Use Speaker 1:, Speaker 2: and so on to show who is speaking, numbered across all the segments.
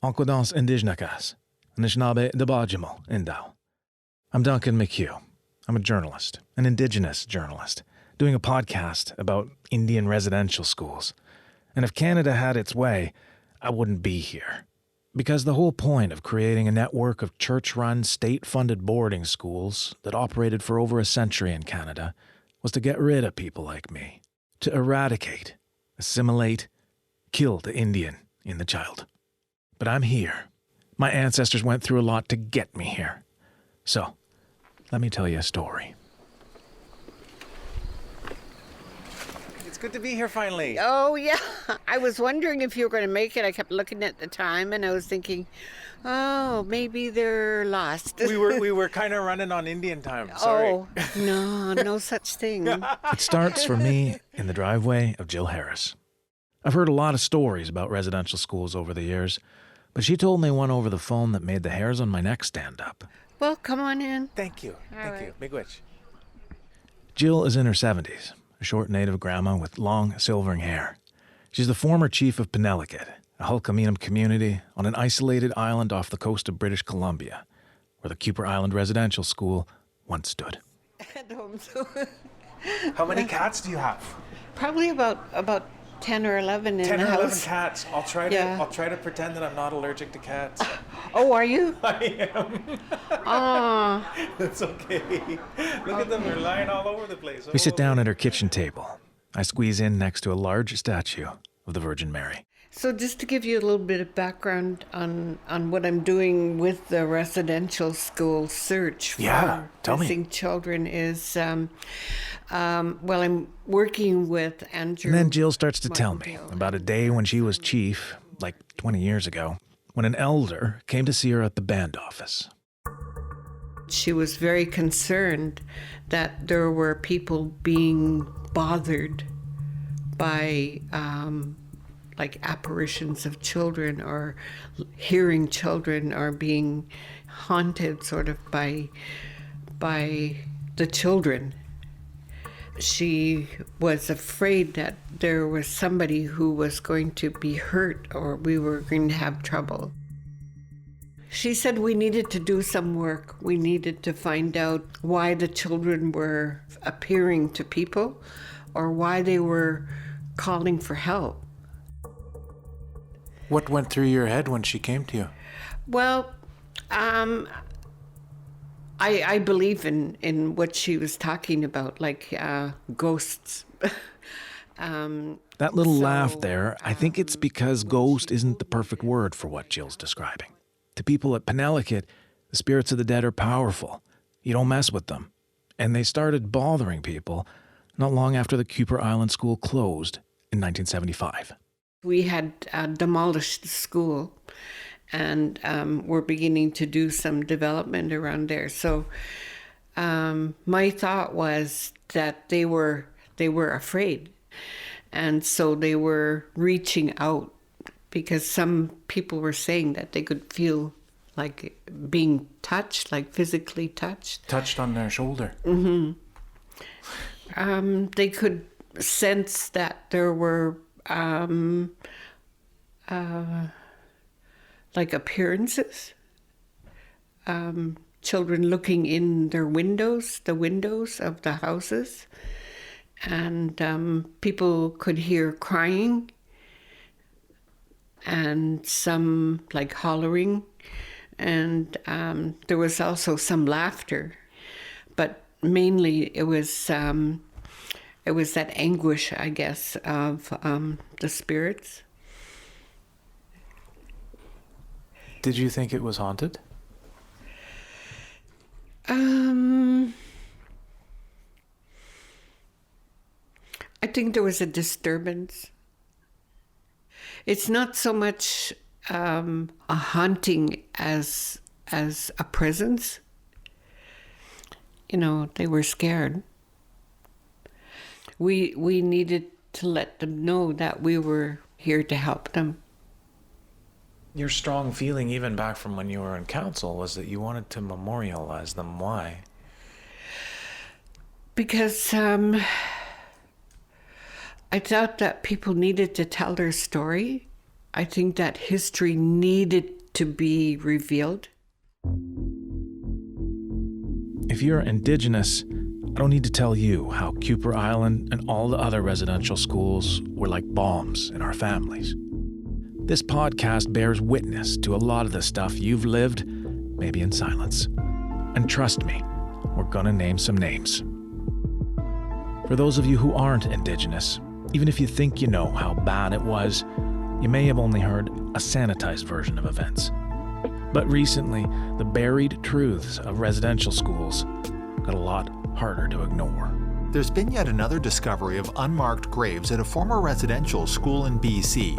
Speaker 1: Alcatraz Indigenakas, Anishinaabe Debajimal, Indau. I'm Duncan McCue. I'm a journalist, an Indigenous journalist, doing a podcast about Indian residential schools. And if Canada had its way, I wouldn't be here. Because the whole point of creating a network of church-run, state-funded boarding schools that operated for over a century in Canada was to get rid of people like me, to eradicate, assimilate, kill the Indian in the child. But I'm here. My ancestors went through a lot to get me here. So, let me tell you a story. It's good to be here finally.
Speaker 2: Oh, yeah. I was wondering if you were going to make it. I kept looking at the time and I was thinking, oh, maybe they're lost.
Speaker 1: We were kind of running on Indian time. Sorry.
Speaker 2: Oh, no such thing.
Speaker 1: It starts for me in the driveway of Jill Harris. I've heard a lot of stories about residential schools over the years, but she told me one over the phone that made the hairs on my neck stand up.
Speaker 2: Well, come on in.
Speaker 1: Thank you.
Speaker 2: Thank
Speaker 1: you. Big witch. Jill is in her 70s, a short native grandma with long, silvering hair. She's the former chief of Penelakut, a Hulkaminam community on an isolated island off the coast of British Columbia, where the Kuper Island Residential School once stood.
Speaker 2: At home, so
Speaker 1: How many cats do you have?
Speaker 2: probably about 10 or 11 in
Speaker 1: 10
Speaker 2: the
Speaker 1: or 11
Speaker 2: house.
Speaker 1: cats. I'll try to pretend that I'm not allergic to cats.
Speaker 2: Oh, are you?
Speaker 1: I am.
Speaker 2: Oh,
Speaker 1: That's okay. Look at them, they're lying all over the place. We sit down at her kitchen table. I squeeze in next to a large statue of the Virgin Mary.
Speaker 2: so just to give you a little bit of background on what I'm doing with the residential school search for
Speaker 1: tell me.
Speaker 2: missing children is, well, I'm working with Andrew.
Speaker 1: And then Jill starts to tell me
Speaker 2: Martindale.
Speaker 1: about a day when she was chief, like 20 years ago, when an elder came to see her at the band office.
Speaker 2: She was very concerned that there were people being bothered by like apparitions of children or hearing children or being haunted sort of by the children. She was afraid that there was somebody who was going to be hurt or we were going to have trouble. She said we needed to do some work. We needed to find out why the children were appearing to people or why they were calling for help.
Speaker 1: What went through your head when she came to you?
Speaker 2: Well, I believe in what she was talking about, like ghosts.
Speaker 1: That little laugh there, I think it's because ghost isn't the perfect word for what Jill's describing. To people at Penelakut, the spirits of the dead are powerful. You don't mess with them. And they started bothering people not long after the Kuper Island School closed in 1975.
Speaker 2: We had demolished the school and we're beginning to do some development around there. So my thought was that they were afraid. And so they were reaching out because some people were saying that they could feel like being touched, like physically touched.
Speaker 1: Touched on their shoulder.
Speaker 2: Mm-hmm. They could sense that there were like appearances. Children looking in their windows, the windows of the houses. And people could hear crying and some like hollering. And there was also some laughter. But mainly it was that anguish, I guess, of the spirits.
Speaker 1: Did you think it was haunted?
Speaker 2: I think there was a disturbance. It's not so much a haunting as a presence. You know, they were scared. We needed to let them know that we were here to help them.
Speaker 1: Your strong feeling, even back from when you were in council, was that you wanted to memorialize them. Why?
Speaker 2: Because I thought that people needed to tell their story I think that history needed to be revealed.
Speaker 1: If you're Indigenous, I don't need to tell you how Kuper Island and all the other residential schools were like bombs in our families. This podcast bears witness to a lot of the stuff you've lived, maybe in silence. And trust me, we're gonna name some names. For those of you who aren't Indigenous, even if you think you know how bad it was, you may have only heard a sanitized version of events. But recently, the buried truths of residential schools got a lot harder to ignore.
Speaker 3: There's been yet another discovery of unmarked graves at a former residential school in BC.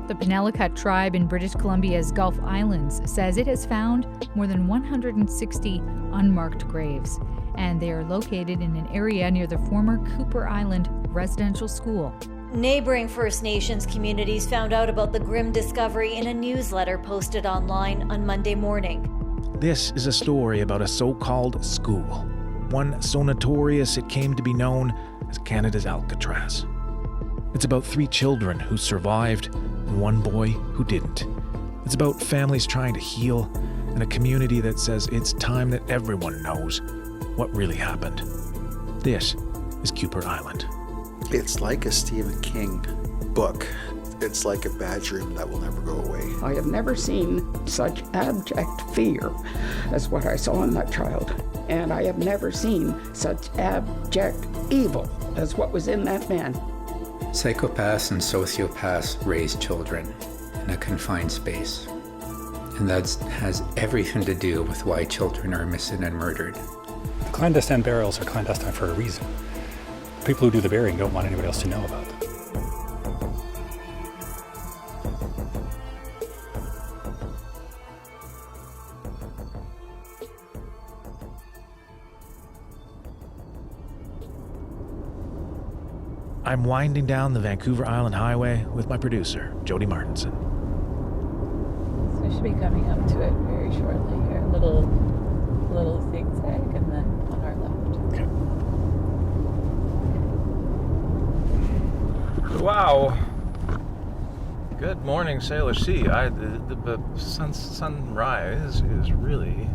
Speaker 4: The Penelakut tribe in British Columbia's Gulf Islands says it has found more than 160 unmarked graves, and they are located in an area near the former Kuper Island Residential School.
Speaker 5: Neighboring First Nations communities found out about the grim discovery in a newsletter posted online on Monday morning.
Speaker 1: This is a story about a so-called school, one so notorious it came to be known as Canada's Alcatraz. It's about 3 children who survived and 1 boy who didn't. It's about families trying to heal and a community that says it's time that everyone knows what really happened. This is Kuper Island.
Speaker 6: It's like a Stephen King book. It's like a bad dream that will never go away.
Speaker 7: I have never seen such abject fear as what I saw in that child. And I have never seen such abject evil as what was in that man.
Speaker 8: Psychopaths and sociopaths raise children in a confined space. And that has everything to do with why children are missing and murdered.
Speaker 9: The clandestine burials are clandestine for a reason. People who do the burying don't want anybody else to know about them.
Speaker 1: I'm winding down the Vancouver Island Highway with my producer, Jody Martinson.
Speaker 10: So we should be coming up to it very shortly here. A little zigzag and then on our left.
Speaker 1: Okay.
Speaker 11: Wow. Good morning, Salish Sea. The sunrise is really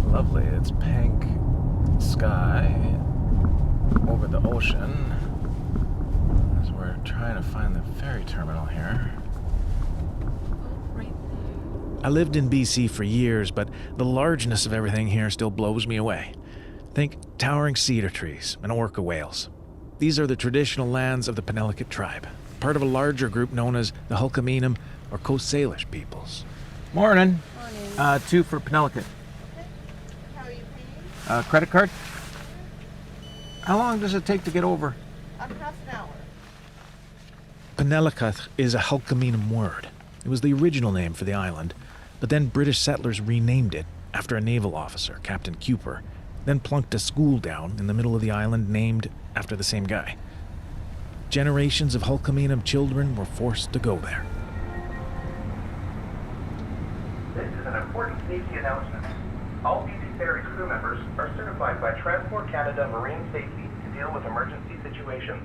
Speaker 11: lovely. It's pink sky over the ocean. As we're trying to find the ferry terminal here. I lived in BC for years, but the largeness of everything here still blows me away. Think towering cedar trees and orca whales. These are the traditional lands of the Penelakut tribe, part of a larger group known as the Hulkaminam or Coast Salish peoples. Morning.
Speaker 12: Morning.
Speaker 11: 2 for Penelakut.
Speaker 12: Okay. How are you paying?
Speaker 11: Credit card? How long does it take to get over?
Speaker 12: Half an hour.
Speaker 1: Penelakut is a Hulkaminam word. It was the original name for the island, but then British settlers renamed it after a naval officer, Captain Kuper, then plunked a school down in the middle of the island named after the same guy. Generations of Hulkaminam children were forced to go there.
Speaker 13: This is an important safety announcement. All BC Ferries crew members are certified by Transport Canada Marine Safety to deal with emergency situations.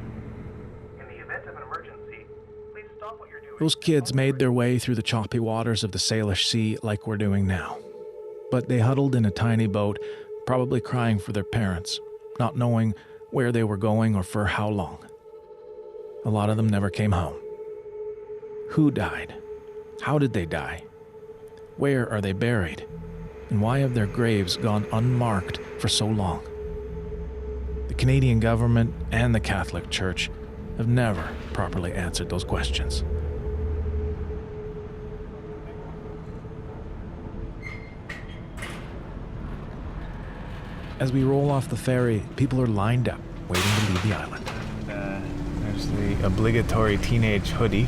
Speaker 13: In the event of an emergency, please stop what you're doing.
Speaker 1: Those kids made their way through the choppy waters of the Salish Sea like we're doing now. But they huddled in a tiny boat, probably crying for their parents, not knowing where they were going or for how long. A lot of them never came home. Who died? How did they die? Where are they buried? And why have their graves gone unmarked for so long? The Canadian government and the Catholic Church have never properly answered those questions. As we roll off the ferry, people are lined up, waiting to leave the island.
Speaker 11: And there's the obligatory teenage hoodie.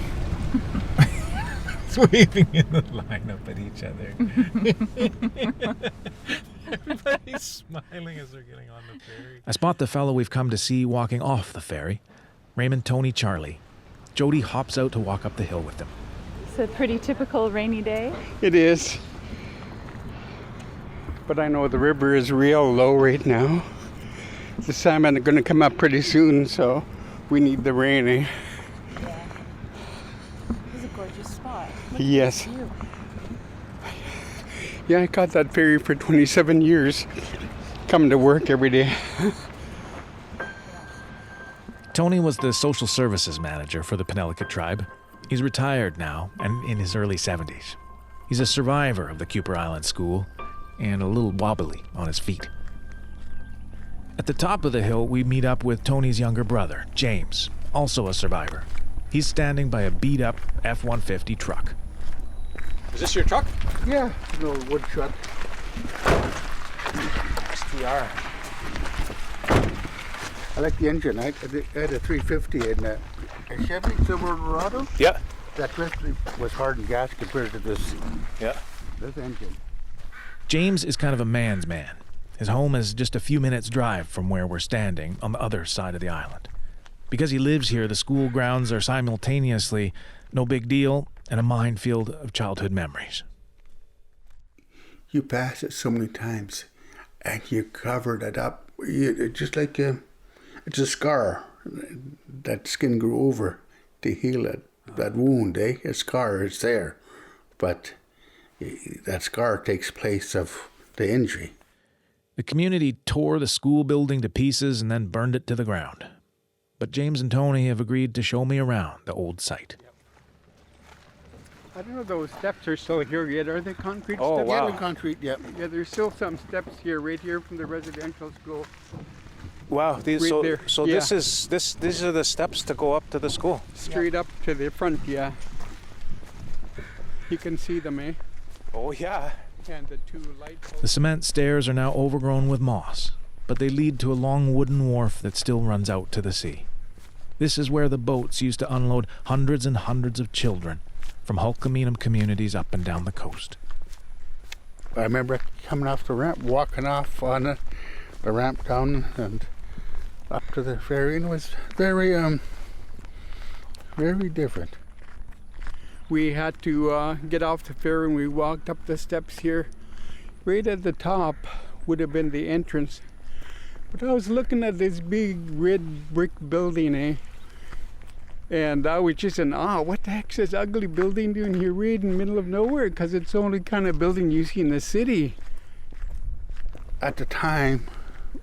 Speaker 11: It's waving in the lineup at each other. Everybody's smiling as they're getting on the ferry.
Speaker 1: I spot the fellow we've come to see walking off the ferry, Raymond, Tony, Charlie. Jody hops out to walk up the hill with them.
Speaker 10: It's a pretty typical rainy day.
Speaker 7: It is. But I know the river is real low right now. The salmon are going to come up pretty soon, so we need the rain.
Speaker 10: Yeah. This is a gorgeous
Speaker 14: Yes. Yeah, I caught that ferry for 27 years, coming to work every day.
Speaker 1: Tony was the social services manager for the Penelakut tribe. He's retired now and in his early 70s. He's a survivor of the Kuper Island School and a little wobbly on his feet. At the top of the hill, we meet up with Tony's younger brother, James, also a survivor. He's standing by a beat-up F-150 truck.
Speaker 15: Is this your truck?
Speaker 14: Yeah, an old wood truck.
Speaker 15: STR.
Speaker 14: I like the engine. I had a 350 in a Chevy Silverado.
Speaker 15: Yeah.
Speaker 14: That really was hard in gas compared to this.
Speaker 15: Yeah.
Speaker 14: This engine.
Speaker 1: James is kind of a man's man. His home is just a few minutes' drive from where we're standing on the other side of the island. Because he lives here, the school grounds are simultaneously no big deal and a minefield of childhood memories.
Speaker 14: You pass it so many times and you covered it up. It's just like it's a scar. That skin grew over to heal it. That wound, a scar is there. But that scar takes place of the injury.
Speaker 1: The community tore the school building to pieces and then burned it to the ground. But James and Tony have agreed to show me around the old site.
Speaker 14: I don't know if those steps are still here yet. Are they concrete steps?
Speaker 15: Wow.
Speaker 14: Yeah, they're concrete, yeah. Yeah, there's still some steps here, right here from the residential school.
Speaker 15: Wow. These,
Speaker 14: Right
Speaker 15: so
Speaker 14: there.
Speaker 15: these are the steps to go up to the school.
Speaker 14: Straight up to the front, yeah. You can see them, eh?
Speaker 15: Oh yeah.
Speaker 14: And the two light poles.
Speaker 1: The cement stairs are now overgrown with moss, but they lead to a long wooden wharf that still runs out to the sea. This is where the boats used to unload hundreds and hundreds of children from Hulkaminum communities up and down the coast.
Speaker 14: I remember coming off the ramp, walking off on the ramp down and up to the ferry, and it was very different. We had to get off the ferry and we walked up the steps here. Right at the top would have been the entrance. But I was looking at this big red brick building, eh? And I was just in awe. What the heck's this ugly building doing here right in the middle of nowhere? Because it's the only kind of building you see in the city. At the time,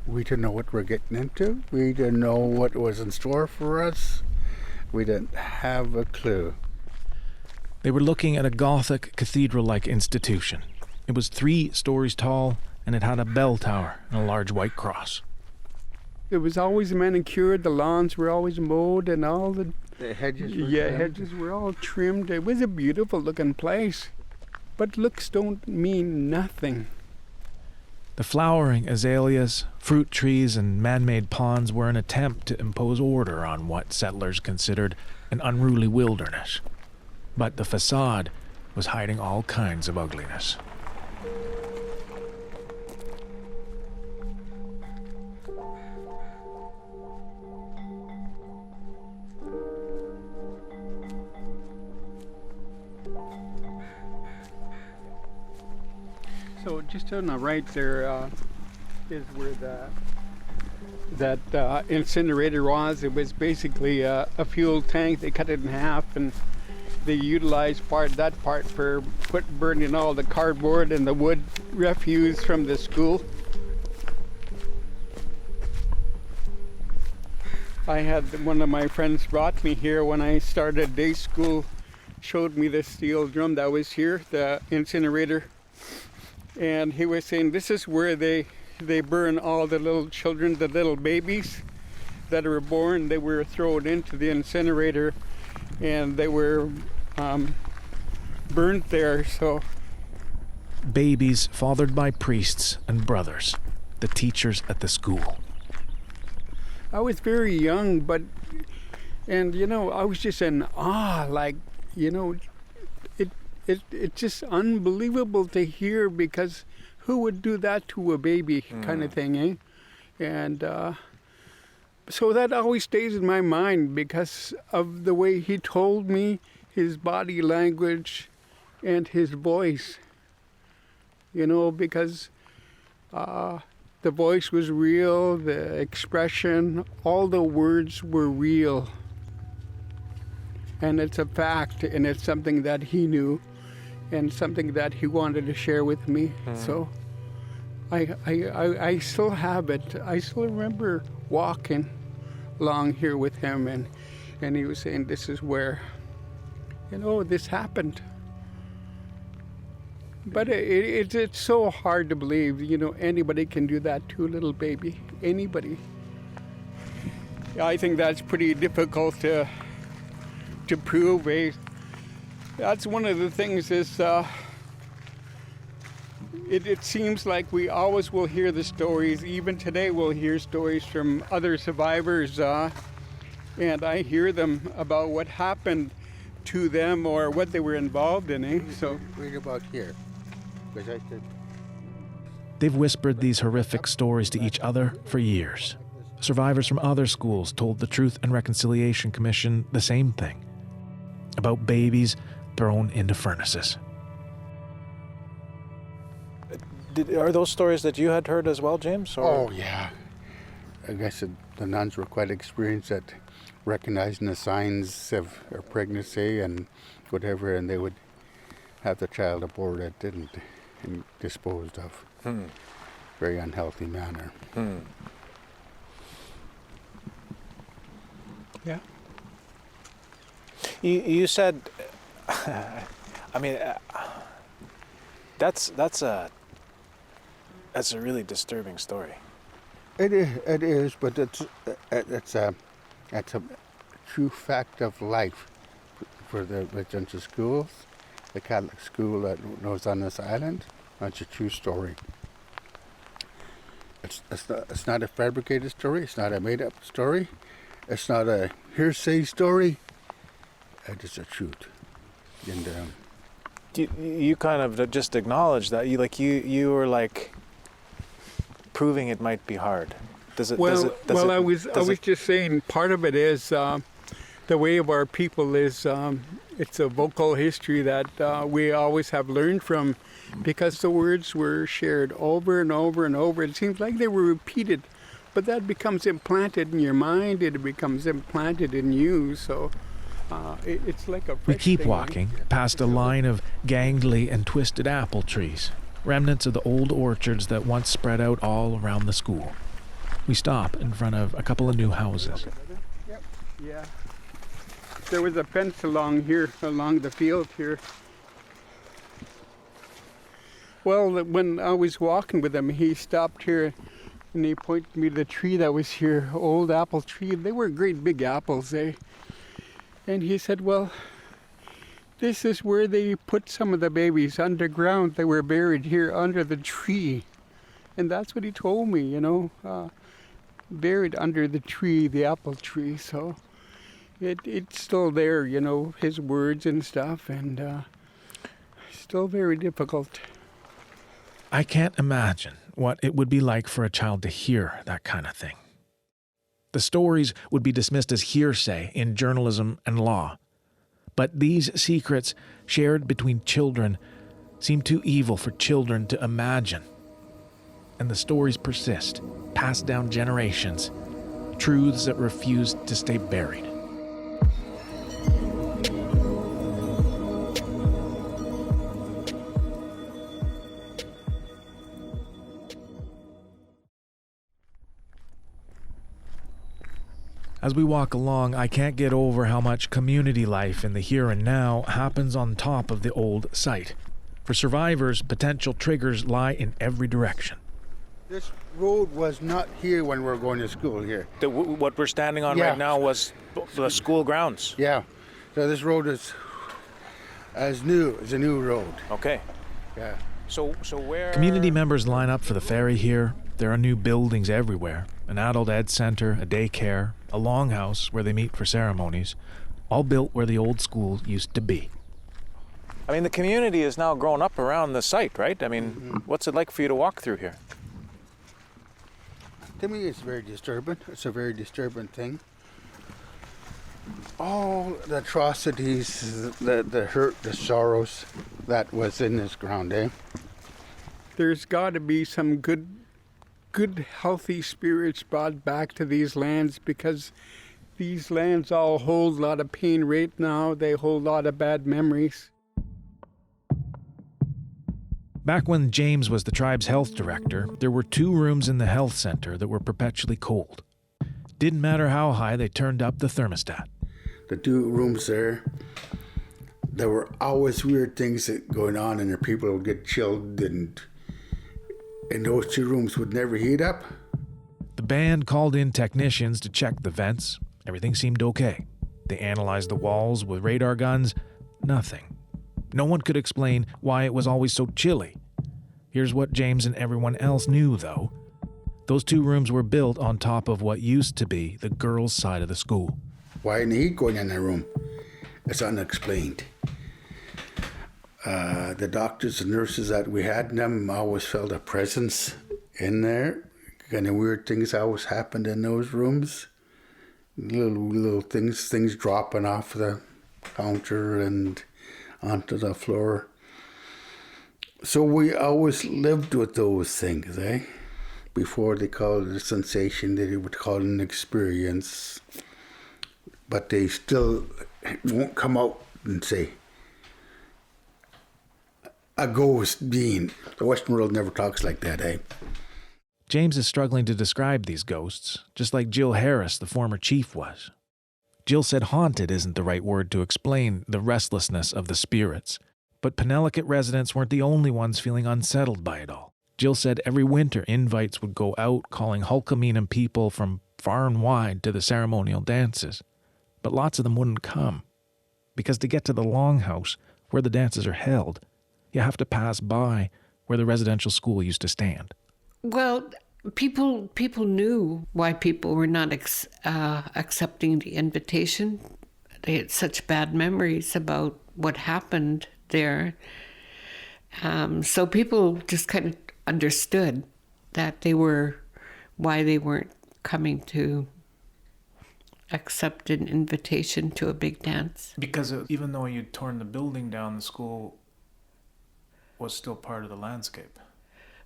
Speaker 14: we didn't know what we're getting into. We didn't know what was in store for us. We didn't have a clue.
Speaker 1: They were looking at a Gothic cathedral-like institution. It was 3 stories tall, and it had a bell tower and a large white cross.
Speaker 14: It was always manicured. The lawns were always mowed, and all the hedges were hedges were all trimmed. It was a beautiful looking place. But looks don't mean nothing.
Speaker 1: The flowering azaleas, fruit trees, and man-made ponds were an attempt to impose order on what settlers considered an unruly wilderness. But the facade was hiding all kinds of ugliness.
Speaker 14: So just on the right there is where that incinerator was. It was basically a fuel tank. They cut it in half and they utilized that part for burning all the cardboard and the wood refuse from the school. I had one of my friends brought me here when I started day school, showed me the steel drum that was here, the incinerator. And he was saying this is where they burn all the little children, the little babies that were born. They were thrown into the incinerator and they were burnt there. So
Speaker 1: Babies fathered by priests and brothers, the teachers at the school.
Speaker 14: I was very young, and I was just in awe, like, it's just unbelievable to hear, because who would do that to a baby kind of thing, eh? And so that always stays in my mind because of the way he told me, his body language and his voice, because the voice was real, the expression, all the words were real. And it's a fact, and it's something that he knew. and something that he wanted to share with me. So I still have it. I still remember walking along here with him, and he was saying, this is where, this happened. But it's so hard to believe, anybody can do that to a little baby. Anybody. I think that's pretty difficult to prove. That's one of the things is it seems like we always will hear the stories. Even today we'll hear stories from other survivors, and I hear them about what happened to them or what they were involved in. So
Speaker 16: read about here.
Speaker 1: They've whispered these horrific stories to each other for years. Survivors from other schools told the Truth and Reconciliation Commission the same thing, about babies thrown into furnaces.
Speaker 15: Are those stories that you had heard as well, James? Or?
Speaker 16: Oh, yeah. I guess the nuns were quite experienced at recognizing the signs of pregnancy and whatever, and they would have the child aborted and disposed of. Very unhealthy manner.
Speaker 14: Yeah.
Speaker 15: You said, I mean, that's a really disturbing story.
Speaker 16: It is, but it's a true fact of life for the residential schools, the Catholic school that was on this island. That's a true story. It's not a fabricated story. It's not a made-up story. It's not a hearsay story. It is a truth. And
Speaker 15: you kind of just acknowledged that. You were like proving it might be hard. I
Speaker 14: was just saying part of it is the way of our people is it's a vocal history that we always have learned from, because the words were shared over and over and over. It seems like they were repeated, but that becomes implanted in your mind. It becomes implanted in you. So it's like a.
Speaker 1: We keep walking past a line of gangly and twisted apple trees, remnants of the old orchards that once spread out all around the school. We stop in front of a couple of new houses.
Speaker 14: Yep. Yeah. There was a fence along here, along the field here. Well, when I was walking with him, he stopped here and he pointed me to the tree that was here, old apple tree. They were great big apples, eh? And he said, well, this is where they put some of the babies underground. They were buried here under the tree. And that's what he told me, buried under the tree, the apple tree. So it's still there, his words and stuff, and still very difficult.
Speaker 1: I can't imagine what it would be like for a child to hear that kind of thing. The stories would be dismissed as hearsay in journalism and law. But these secrets shared between children seem too evil for children to imagine. And the stories persist, passed down generations, truths that refuse to stay buried. As we walk along, I can't get over how much community life in the here and now happens on top of the old site. For survivors, potential triggers lie in every direction.
Speaker 16: This road was not here when we were going to school here.
Speaker 15: What we're standing on right now was the school grounds.
Speaker 16: Yeah. So this road is as new. It's a new road.
Speaker 15: Okay.
Speaker 16: Yeah.
Speaker 15: So where...
Speaker 1: Community members line up for the ferry here. There are new buildings everywhere. An adult ed center, a daycare, a longhouse where they meet for ceremonies, all built where the old school used to be.
Speaker 15: I mean, the community is now grown up around the site, right? I mean, what's it like for you to walk through here?
Speaker 16: To me, it's very disturbing. It's a very disturbing thing. All the atrocities, the hurt, the sorrows that was in this ground, eh?
Speaker 14: There's got to be some good, healthy spirits brought back to these lands, because these lands all hold a lot of pain right now. They hold a lot of bad memories.
Speaker 1: Back when James was the tribe's health director, there were 2 rooms in the health center that were perpetually cold. Didn't matter how high they turned up the thermostat.
Speaker 16: The 2 rooms there were always weird things going on, and the people would get chilled, and those 2 rooms would never heat up.
Speaker 1: The band called in technicians to check the vents. Everything seemed okay. They analyzed the walls with radar guns. Nothing. No one could explain why it was always so chilly. Here's what James and everyone else knew, though. Those 2 rooms were built on top of what used to be the girls' side of the school.
Speaker 16: Why isn't he going in that room? It's unexplained. The doctors and nurses that we had in them always felt a presence in there. Kind of weird things always happened in those rooms. Little things dropping off the counter and onto the floor. So we always lived with those things, Before they called it a sensation, they would call it an experience. But they still won't come out and say, a ghost being. The Western world never talks like that,
Speaker 1: James is struggling to describe these ghosts, just like Jill Harris, the former chief, was. Jill said haunted isn't the right word to explain the restlessness of the spirits, but Penelakut residents weren't the only ones feeling unsettled by it all. Jill said every winter invites would go out calling Hulkaminam people from far and wide to the ceremonial dances, but lots of them wouldn't come, because to get to the longhouse where the dances are held, you have to pass by where the residential school used to stand.
Speaker 2: Well, people knew why people were not accepting the invitation. They had such bad memories about what happened there. So people just kind of understood that why they weren't coming to accept an invitation to a big dance.
Speaker 15: Because even though you'd torn the building down, the school was still part of the landscape.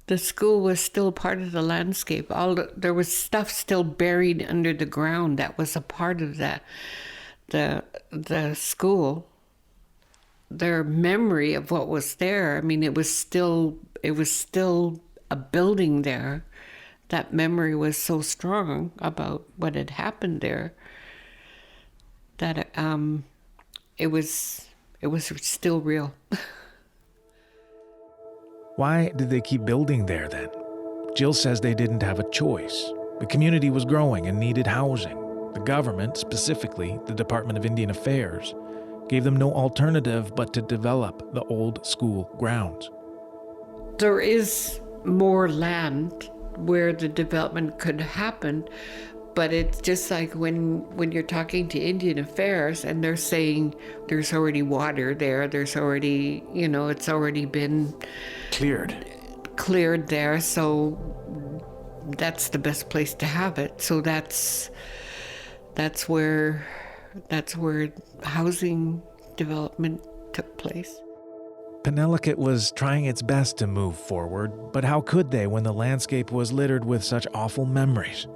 Speaker 2: The school was still part of the landscape. There was stuff still buried under the ground that was a part of the school. Their memory of what was there, it was still a building there. That memory was so strong about what had happened there that it was still real.
Speaker 1: Why did they keep building there then? Jill says they didn't have a choice. The community was growing and needed housing. The government, specifically the Department of Indian Affairs, gave them no alternative but to develop the old school grounds.
Speaker 2: There is more land where the development could happen, but it's just like when you're talking to Indian Affairs and they're saying there's already water there's already, it's already been cleared there, so that's the best place to have it. So that's where housing development took place.
Speaker 1: Penelakut was trying its best to move forward, but how could they when the landscape was littered with such awful memories?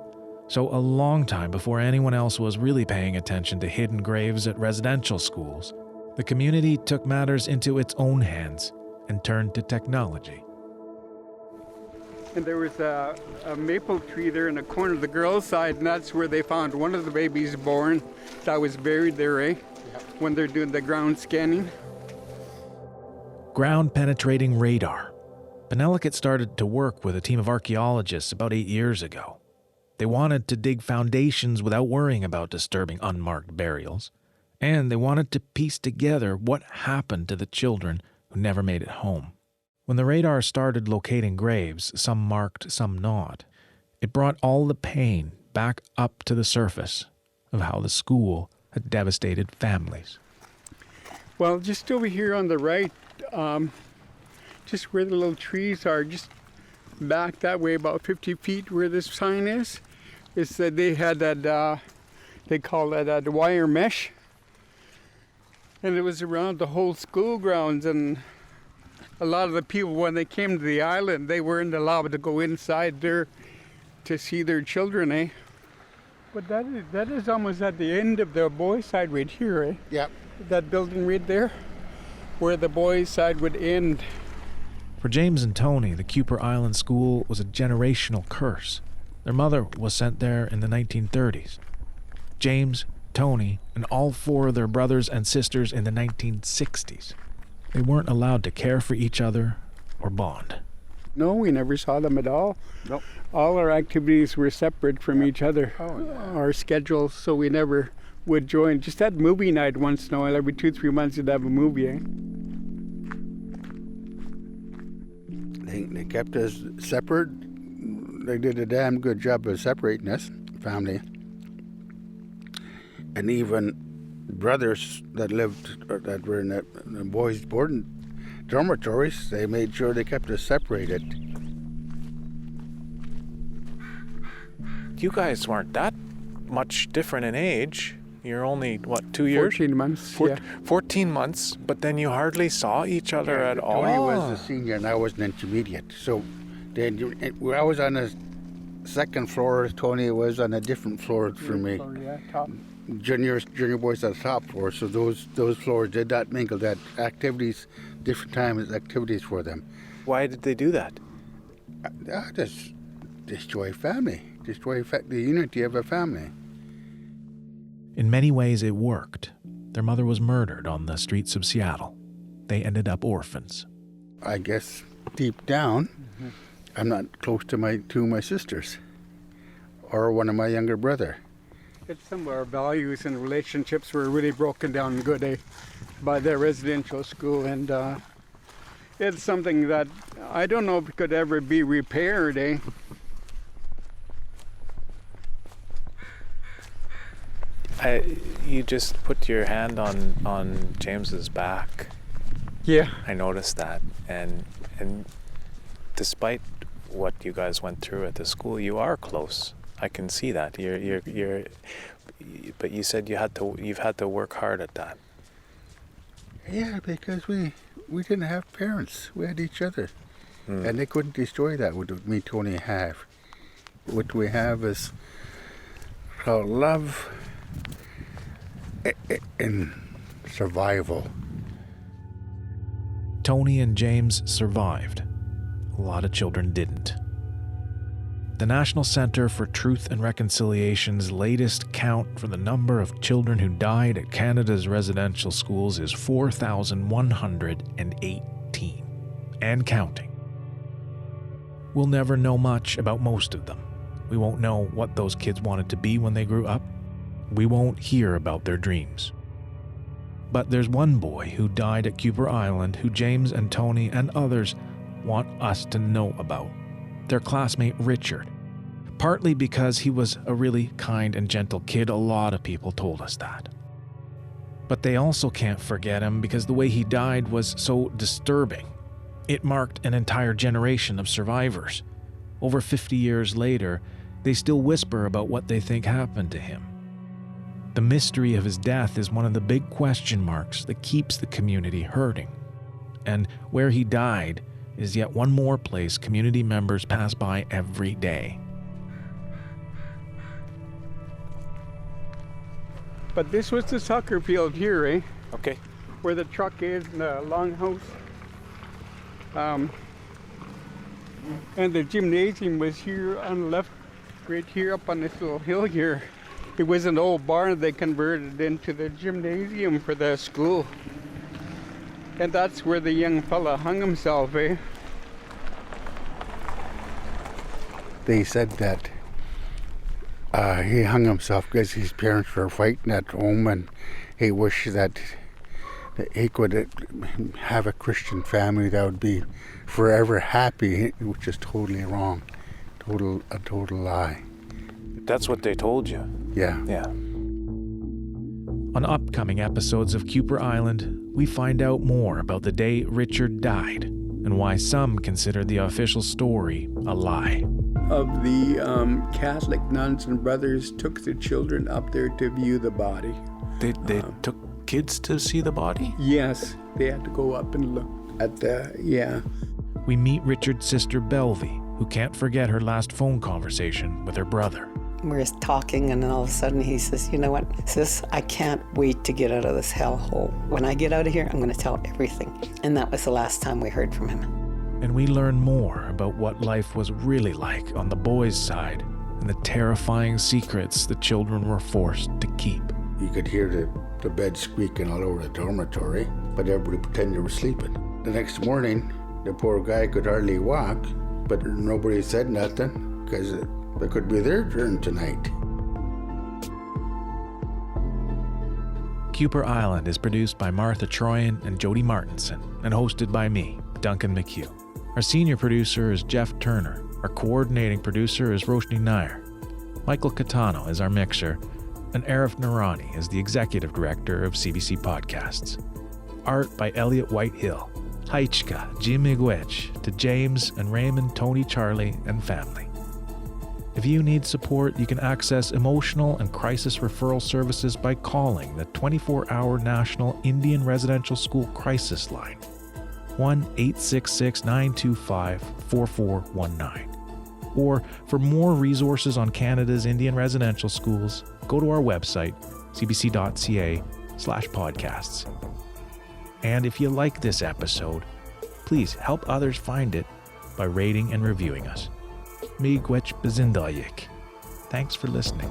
Speaker 1: So a long time before anyone else was really paying attention to hidden graves at residential schools, the community took matters into its own hands and turned to technology.
Speaker 14: And there was a maple tree there in the corner of the girls' side, and that's where they found one of the babies born that was buried there, when they're doing the ground scanning.
Speaker 1: Ground-penetrating radar. Penelakut started to work with a team of archaeologists about 8 years ago. They wanted to dig foundations without worrying about disturbing unmarked burials. And they wanted to piece together what happened to the children who never made it home. When the radar started locating graves, some marked, some not, it brought all the pain back up to the surface of how the school had devastated families.
Speaker 14: Well, just over here on the right, just where the little trees are, just back that way about 50 feet where this sign is that they had that, they call that the wire mesh. And it was around the whole school grounds, and a lot of the people, when they came to the island, they weren't allowed to go inside there to see their children, But that is almost at the end of the boys' side right here,
Speaker 16: Yep.
Speaker 14: That building right there, where the boys' side would end.
Speaker 1: For James and Tony, the Kuper Island School was a generational curse. Their mother was sent there in the 1930s. James, Tony, and all 4 of their brothers and sisters in the 1960s. They weren't allowed to care for each other or bond.
Speaker 14: No, we never saw them at all.
Speaker 16: Nope.
Speaker 14: All our activities were separate from each other, our schedules, so we never would join. Just had movie night once in a while. Every 2-3 months you'd have a movie, eh?
Speaker 16: They kept us separate. They did a damn good job of separating us, family. And even brothers that lived, or that were in the boys' boarding dormitories, they made sure they kept us separated.
Speaker 15: You guys weren't that much different in age. You're only, 2 years?
Speaker 14: 14 months,
Speaker 15: 14 months, but then you hardly saw each other at all.
Speaker 16: Tony was a senior and I was an intermediate. So then I was on the second floor, Tony was on a different floor from me.
Speaker 14: Top.
Speaker 16: Junior boys on the top floor, so those floors did not mingle. That activities, different times activities for them.
Speaker 15: Why did they do that?
Speaker 16: Just destroy family, destroy the unity of a family.
Speaker 1: In many ways, it worked. Their mother was murdered on the streets of Seattle. They ended up orphans.
Speaker 16: I guess deep down, I'm not close to my sisters or one of my younger brother.
Speaker 14: It's some of our values and relationships were really broken down good, eh, by their residential school, and it's something that I don't know if it could ever be repaired, eh?
Speaker 15: You just put your hand on James's back.
Speaker 14: Yeah.
Speaker 15: I noticed that, and despite what you guys went through at the school, you are close. I can see that. You're but you said you've had to work hard at that.
Speaker 16: Yeah, because we didn't have parents. We had each other, and they couldn't destroy that. What me, Tony, have. What we have is called love and survival.
Speaker 1: Tony and James survived. A lot of children didn't. The National Center for Truth and Reconciliation's latest count for the number of children who died at Canada's residential schools is 4,118, and counting. We'll never know much about most of them. We won't know what those kids wanted to be when they grew up. We won't hear about their dreams. But there's one boy who died at Kuper Island who James and Tony and others want us to know about. Their classmate Richard. Partly because he was a really kind and gentle kid, a lot of people told us that. But they also can't forget him because the way he died was so disturbing. It marked an entire generation of survivors. Over 50 years later, they still whisper about what they think happened to him. The mystery of his death is one of the big question marks that keeps the community hurting. And where he died is yet one more place community members pass by every day.
Speaker 14: But this was the soccer field here, eh?
Speaker 15: Okay.
Speaker 14: Where the truck is and the longhouse. And the gymnasium was here on the left, right here up on this little hill here. It was an old barn they converted into the gymnasium for the school. And that's where the young fella hung himself, eh?
Speaker 16: They said that he hung himself because his parents were fighting at home, and he wished that he could have a Christian family that would be forever happy, which is totally wrong. A total lie.
Speaker 15: That's what they told you.
Speaker 16: Yeah.
Speaker 15: Yeah.
Speaker 1: On upcoming episodes of Kuper Island, we find out more about the day Richard died and why some consider the official story a lie.
Speaker 14: Of the Catholic nuns and brothers took the children up there to view the body.
Speaker 15: They took kids to see the body?
Speaker 14: Yes, they had to go up and look at
Speaker 1: We meet Richard's sister Belvy, who can't forget her last phone conversation with her brother.
Speaker 17: We're talking, and then all of a sudden he says, "You know what, sis, I can't wait to get out of this hellhole. When I get out of here, I'm going to tell everything." And that was the last time we heard from him.
Speaker 1: and we learn more about what life was really like on the boys' side and the terrifying secrets the children were forced to keep.
Speaker 16: You could hear the bed squeaking all over the dormitory, but everybody pretended they were sleeping. The next morning, the poor guy could hardly walk, but nobody said nothing because it could be their turn tonight.
Speaker 1: Kuper Island is produced by Martha Troyan and Jody Martinson and hosted by me, Duncan McCue. Our senior producer is Jeff Turner. Our coordinating producer is Roshni Nair. Michael Catano is our mixer, and Arif Narani is the executive director of CBC Podcasts. Art by Elliot Whitehill. Haichka, Jim Miigwech, to James and Raymond, Tony, Charlie, and family. If you need support, you can access emotional and crisis referral services by calling the 24-hour National Indian Residential School Crisis Line, 1-866-925-4419. Or for more resources on Canada's Indian residential schools, go to our website, cbc.ca/podcasts. And if you like this episode, please help others find it by rating and reviewing us. Miigwech Bazindayik. Thanks for listening.